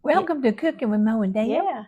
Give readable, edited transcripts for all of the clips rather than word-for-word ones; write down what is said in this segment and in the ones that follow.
Welcome to Cooking with Mo and Dale. Yeah.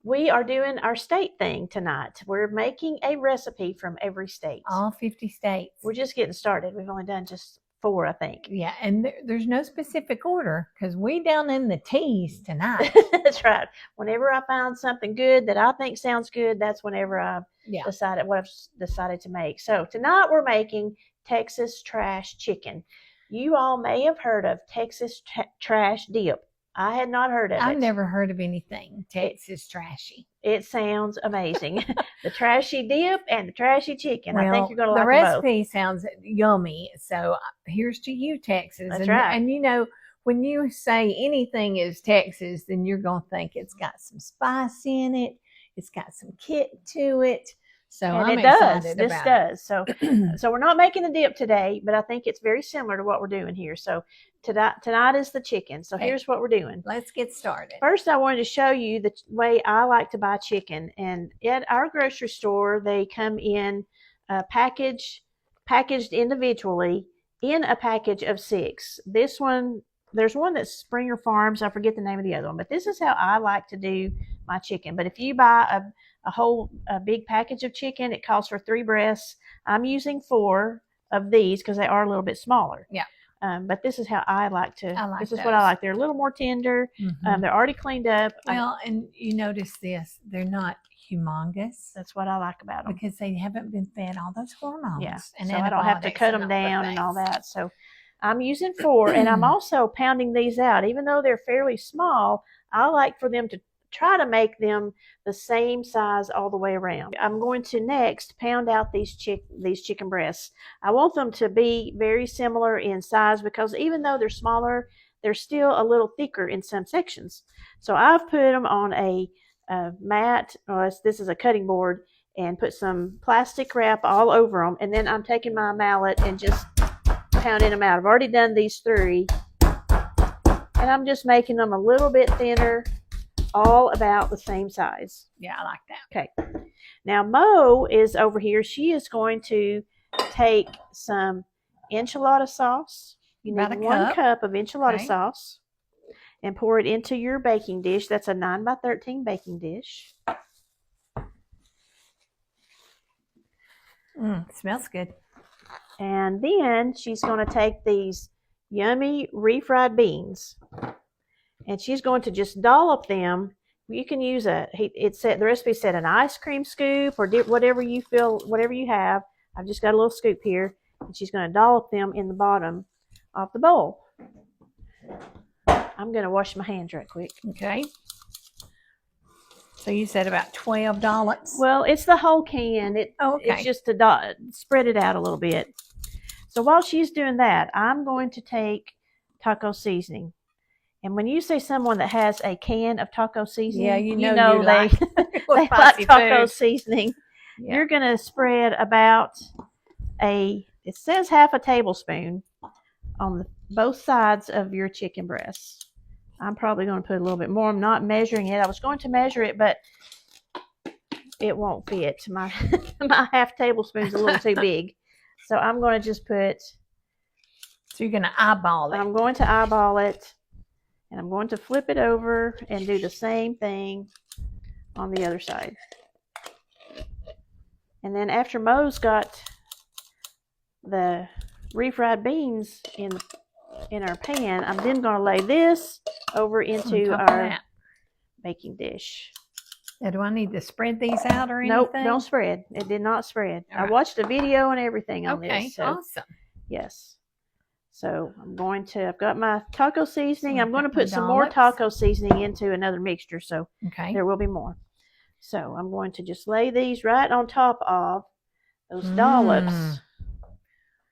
We are doing our state thing tonight. We're making a recipe from every state. All 50 states. We're just getting started. We've only done just 4, I think. Yeah, and there's no specific order because we down in the T's tonight. That's right. Whenever I find something good that I think sounds good, that's whenever I've decided what I've decided to make. So tonight we're making Texas trash chicken. You all may have heard of Texas trash dip. I had not heard of it. I've never heard of anything Texas trashy. It sounds amazing. The trashy dip and the trashy chicken. Well, I think you're going to like the them both. recipe sounds yummy. So here's to you, Texas. That's right. And you know, when you say anything is Texas, then you're going to think it's got some spice in it. It's got some kick to it. So and I'm it does. excited This about does. So, so we're not making the dip today, but I think it's very similar to what we're doing here. So tonight is the chicken. So here's what we're doing. Let's get started. First, I wanted to show you the way I like to buy chicken. And at our grocery store, they come in packaged individually in a package of 6. This one, there's one that's Springer Farms. I forget the name of the other one, but this is how I like to do my chicken. But if you buy a big package of chicken, it calls for 3 breasts. I'm using 4 of these because they are a little bit smaller. Yeah. But this is how I like to. This is those. what I like. They're a little more tender. Mm-hmm. They're already cleaned up. Well, and you notice this, they're not humongous. That's what I like about them because they haven't been fed all those hormones. Yeah. And so I don't have to cut them down and all that. So I'm using 4, and I'm also pounding these out. Even though they're fairly small, I like for them to try to make them the same size all the way around. I'm going to next pound out these chicken breasts. I want them to be very similar in size because even though they're smaller, they're still a little thicker in some sections. So I've put them on a mat, or this is a cutting board, and put some plastic wrap all over them. And then I'm taking my mallet and just pounding them out. I've already done these 3, and I'm just making them a little bit thinner, all about the same size. Yeah, I like that. Okay. Now Mo is over here. She is going to take some enchilada sauce. You need 1 cup of enchilada sauce and pour it into your baking dish. That's a 9x13 baking dish. Smells good. And then she's going to take these yummy refried beans. And she's going to just dollop them. You can use the recipe said an ice cream scoop or whatever you have. I've just got a little scoop here. And she's going to dollop them in the bottom of the bowl. I'm going to wash my hands right quick. Okay. So you said about 12 dollops? Well, it's the whole can. It's just to spread it out a little bit. So while she's doing that, I'm going to take taco seasoning. And when you say someone that has a can of taco seasoning, you know they like taco seasoning. Yeah. You're going to spread about it says half a tablespoon on both sides of your chicken breasts. I'm probably going to put a little bit more. I'm not measuring it. I was going to measure it, but it won't fit. My half tablespoon is a little too big. So I'm going to just put. So you're going to eyeball it. I'm going to eyeball it. And I'm going to flip it over and do the same thing on the other side. And then after Mo's got the refried beans in our pan, I'm then going to lay this over into our baking dish. Now, do I need to spread these out or anything? Nope, don't spread. It did not spread. Right. I watched a video and everything on this. Okay, awesome. Yes. So I've got my taco seasoning. I'm going to put some more taco seasoning into another mixture. So there will be more. So I'm going to just lay these right on top of those dollops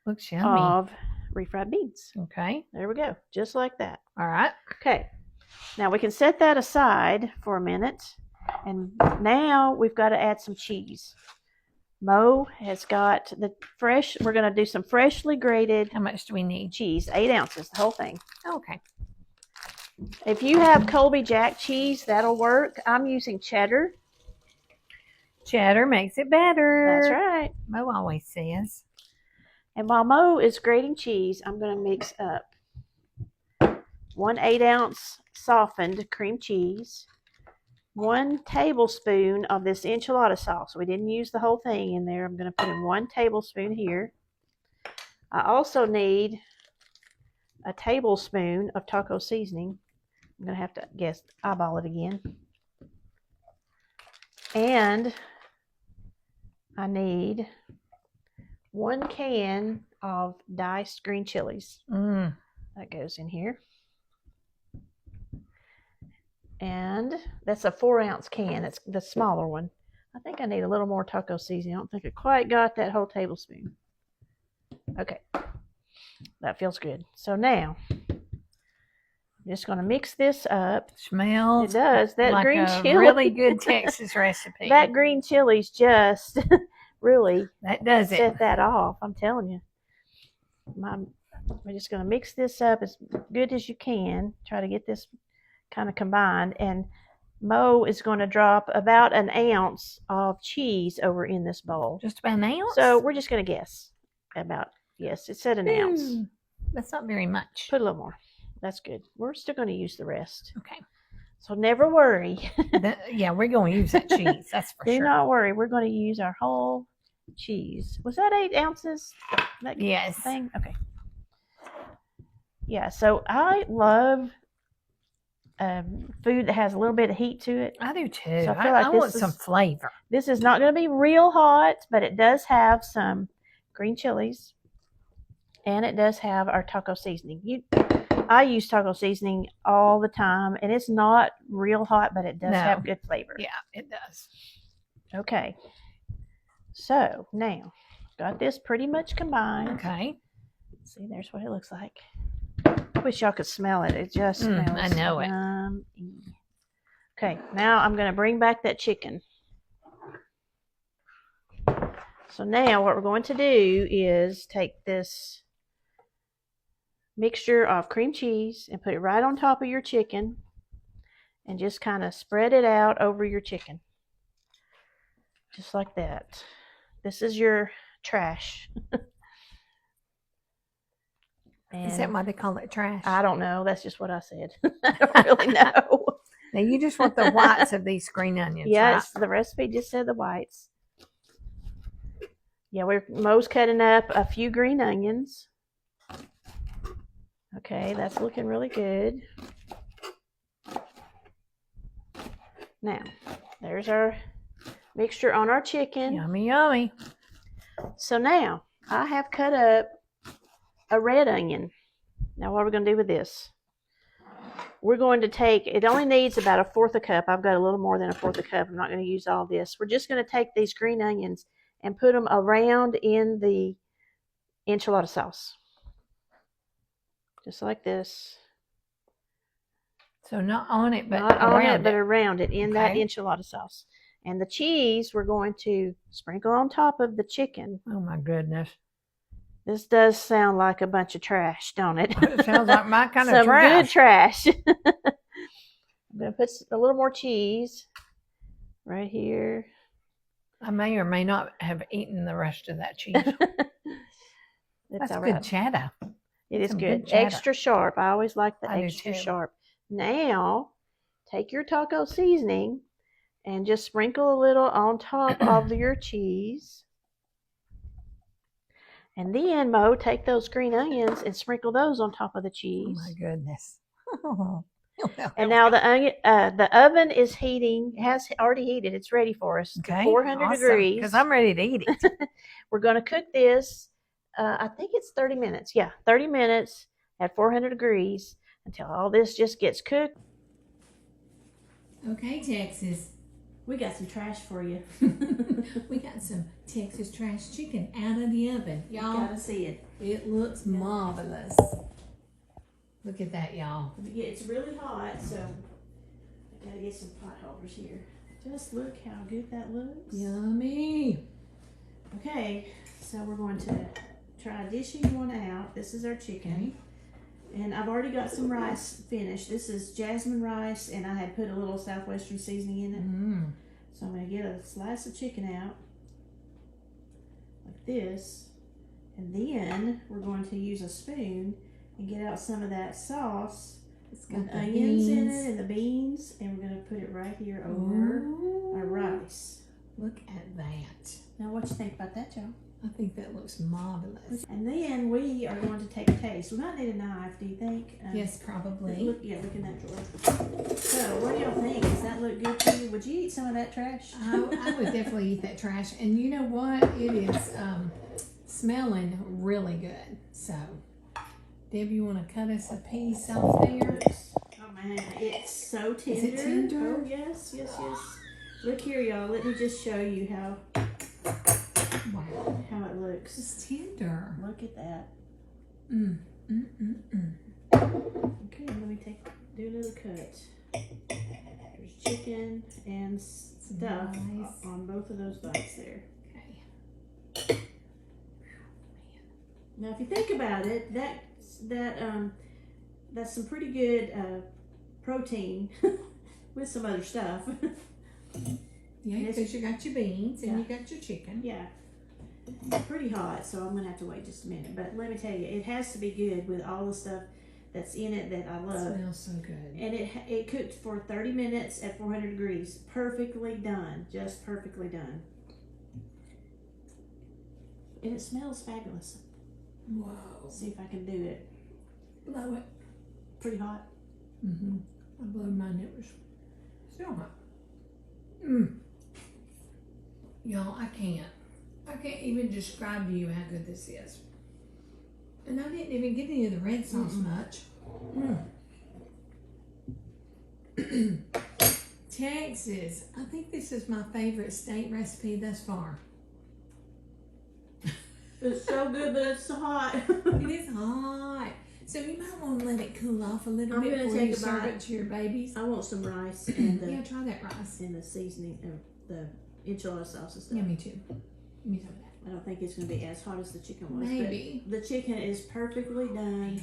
Looks yummy. Of refried beans. Okay. There we go. Just like that. All right. Okay. Now we can set that aside for a minute. And now we've got to add some cheese. Mo has got we're going to do some freshly grated. How much do we need? Cheese, 8 ounces, the whole thing. Okay. If you have Colby Jack cheese, that'll work. I'm using cheddar. Cheddar makes it better. That's right. Mo always says. And while Mo is grating cheese, I'm going to mix up 1 8-ounce softened cream cheese, 1 tablespoon of this enchilada sauce. We didn't use the whole thing in there. I'm going to put in 1 tablespoon here. I also need a tablespoon of taco seasoning. I'm going to have to eyeball it again. And I need 1 can of diced green chilies. That goes in here. And that's a 4-ounce can. It's the smaller one. I think I need a little more taco seasoning. I don't think I quite got that whole tablespoon. Okay. That feels good. So now, I'm just going to mix this up. Smells. It does. That like green a chili. Really good Texas recipe. That green chili's just really that does it. set that off. I'm telling you. We're just going to mix this up as good as you can. Try to get this kind of combined. And Mo is going to drop about 1 ounce of cheese over in this bowl. Just about 1 ounce? So we're just going to guess about, yes, it said 1 ounce. That's not very much. Put a little more. That's good. We're still going to use the rest. Okay. So never worry. Yeah, we're going to use that cheese. That's for sure. Do not worry. We're going to use our whole cheese. Was that 8 ounces? Yes. Thing? Okay. Yeah, so I love food that has a little bit of heat to it. I do too. So I feel like I want some flavor. This is not going to be real hot, but it does have some green chilies. And it does have our taco seasoning. I use taco seasoning all the time, and it's not real hot, but it does have good flavor. Yeah, it does. Okay. So now, got this pretty much combined. Okay. See, there's what it looks like. I wish y'all could smell it. It just smells. I know it. Okay, now I'm going to bring back that chicken. So now what we're going to do is take this mixture of cream cheese and put it right on top of your chicken and just kind of spread it out over your chicken. Just like that. This is your trash. Is that why they call it trash? I don't know. That's just what I said. I don't really know. Now you just want the whites of these green onions. Yes, right? The recipe just said the whites. Yeah, Mo's cutting up a few green onions. Okay, that's looking really good. Now, there's our mixture on our chicken. Yummy, yummy. So now, I have cut up a red onion. Now, what are we going to do with this? We're going to take, it only needs about 1/4 cup. I've got a little more than 1/4 cup. I'm not going to use all this. We're just going to take these green onions and put them around in the enchilada sauce. Just like this. So not on it, but not on around it, but around it in that Okay. enchilada sauce. And the cheese we're going to sprinkle on top of the chicken. Oh my goodness. This does sound like a bunch of trash, don't it? It sounds like my kind of Some trash. good trash. I'm going to put a little more cheese right here. I may or may not have eaten the rest of that cheese. That's all good right. cheddar. It is Some good. good cheddar. Extra sharp. I always like the I do extra too. sharp. Now, take your taco seasoning and just sprinkle a little on top of your cheese. And then, Mo, take those green onions and sprinkle those on top of the cheese. Oh my goodness. And now the oven is heating, has already heated. It's ready for us. Okay. 400 degrees. Because I'm ready to eat it. We're going to cook this, I think it's 30 minutes. Yeah, 30 minutes at 400 degrees until all this just gets cooked. Okay, Texas. We got some trash for you. We got some Texas trash chicken out of the oven. Y'all, You gotta see it. it looks marvelous. Look at that, y'all. Yeah, it's really hot, so I gotta get some pot holders here. Just look how good that looks. Yummy. Okay, so we're going to try dishing one out. This is our chicken. And I've already got some rice finished. This is jasmine rice, and I had put a little southwestern seasoning in it. So I'm going to get a slice of chicken out, like this. And then we're going to use a spoon and get out some of that sauce It's got with the onions in beans. it and the beans, and we're gonna put it right here over Ooh, our rice. look at that. Now, what you think about that, Joe? I think that looks marvelous. And then we are going to take a taste. We might need a knife. Do you think? Yes, probably. Look in that drawer. So, what do y'all think? Does that look good to you? Would you eat some of that trash? I would definitely eat that trash. And you know what? It is smelling really good. So, Deb, you want to cut us a piece off there? Oh man, it's so tender. Is it tender? Oh yes. Look here, y'all. Let me just show you how Wow. it looks. It's tender. Look at that. Okay, let me do another cut. There's chicken and stuff Nice. on both of those bites there. Okay. Now, if you think about it, that's some pretty good protein with some other stuff. Yeah, because you got your beans and Yeah. you got your chicken. Yeah, it's pretty hot, so I'm gonna have to wait just a minute. But let me tell you, it has to be good with all the stuff that's in it that I love. It smells so good. And it cooked for 30 minutes at 400 degrees. Perfectly done, just perfectly done. And it smells fabulous. Whoa. Let's see if I can do it. Blow it. Pretty hot. Mm-hmm. I blew mine. It was still hot. Y'all, I can't even describe to you how good this is. And I didn't even get any of the red sauce much. Texas. I think this is my favorite state recipe thus far. It's so good, but it's so hot. It is hot. So you might want to let it cool off a little I'm bit gonna before take you a serve bite. it to your babies. I want some rice and Yeah, try that rice. the seasoning of the enchilada sauce and stuff. Yeah, me too. Give me some of that. I don't think it's going to be as hot as the chicken was. Maybe. But the chicken is perfectly done.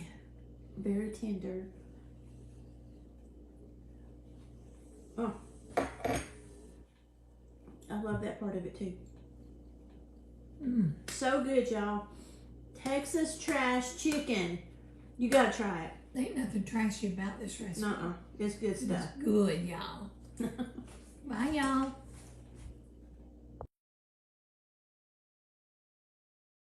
Very tender. Oh. I love that part of it too. So good, y'all. Texas trash chicken. You gotta try it. Ain't nothing trashy about this recipe. It's good stuff. It's good, y'all. Bye, y'all.